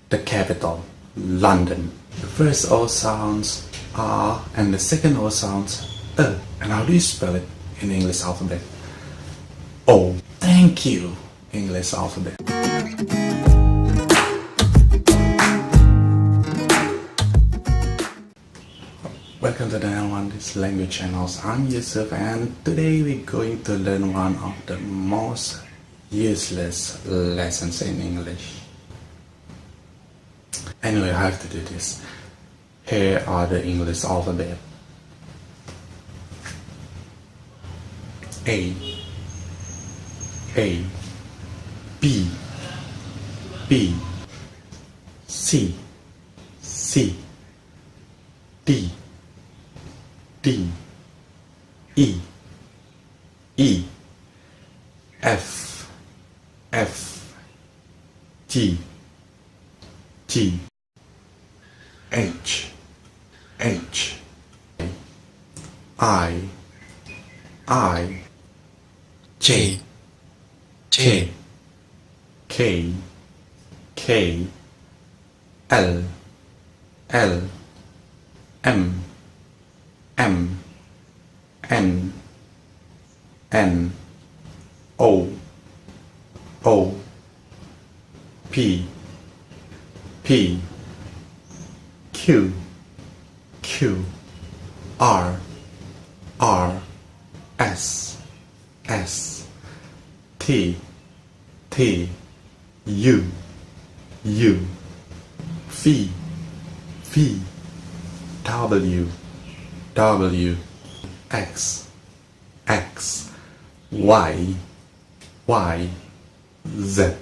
the capital, London. The first O sounds R and the second O sounds E. And how do you spell it in the English alphabet? O. Thank you, English alphabet. Welcome to the Nelwandi's language channels. I'm Yusuf, and today we're going to learn one of the most useless lessons in English. Anyway, I have to do this. Here are the English alphabet. A, B, C, D, E, F, G, H, I, J, K, L, M, N, O, P, Q, R, S, T, U, V, W, X, Y, Z.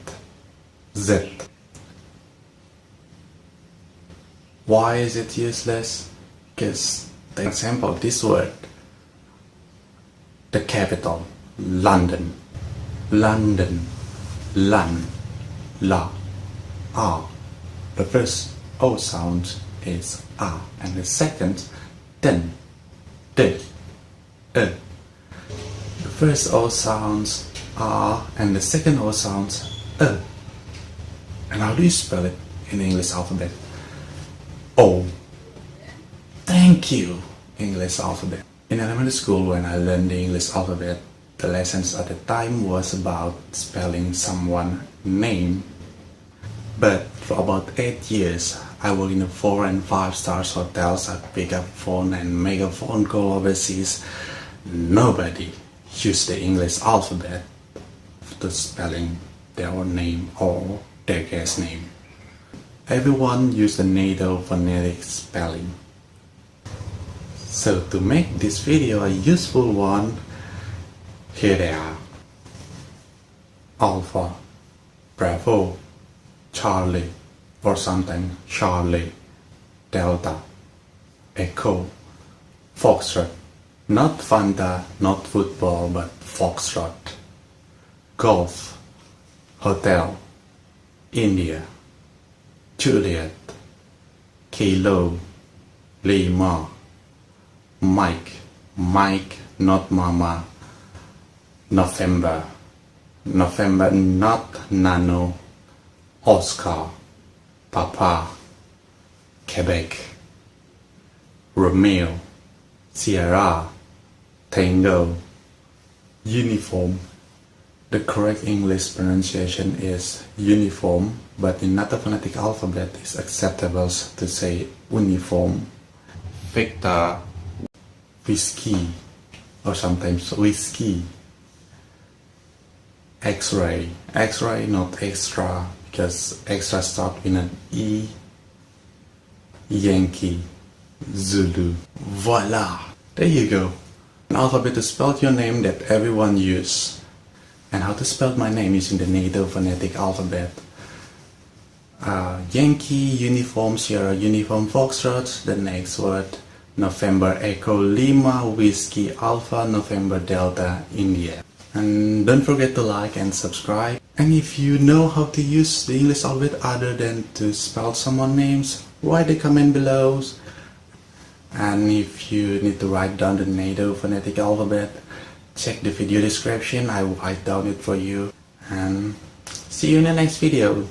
Why is it useless? Because, for example, this word, the capital, London, Lon, La, R. The first O sound is A, and the second, den, D, E. The first O sounds R, and the second O sounds E. And how do you spell it in the English alphabet? O. Thank you, English alphabet. In elementary school, when I learned the English alphabet, the lessons at the time was about spelling someone's name. But for about 8 years, I worked in the 4 and 5 stars hotels. I pick up phone and make a phone call overseas. Nobody used the English alphabet to spelling their own name or their guest name. Everyone used the NATO phonetic spelling. So to make this video a useful one, here they are. Alpha, Bravo, Charlie, or sometimes Charlie, Delta, Echo, Foxtrot, not Fanta, not football, but Foxtrot, Golf, Hotel, India, Juliet, Kilo, Lima, Mike, not Mama, November, not Nano, Oscar, Papa, Quebec, Romeo, Sierra, Tango, uniform. The correct English pronunciation is uniform, but in NATO Phonetic Alphabet it's acceptable to say uniform. Victor, whiskey, or sometimes whiskey. X-ray, not extra, because extra starts with an E. Yankee, Zulu. Voila! There you go. An alphabet to spell your name that everyone uses. And how to spell my name using the NATO Phonetic Alphabet. Yankee, uniform, Sierra, uniform, Foxtrot. The next word, November, Echo, Lima, Whiskey, Alpha, November, Delta, India. And don't forget to like and subscribe. And if you know how to use the English alphabet other than to spell someone's names, write a comment below. And if you need to write down the NATO Phonetic Alphabet, check the video description. I will write down it for you. And see you in the next video.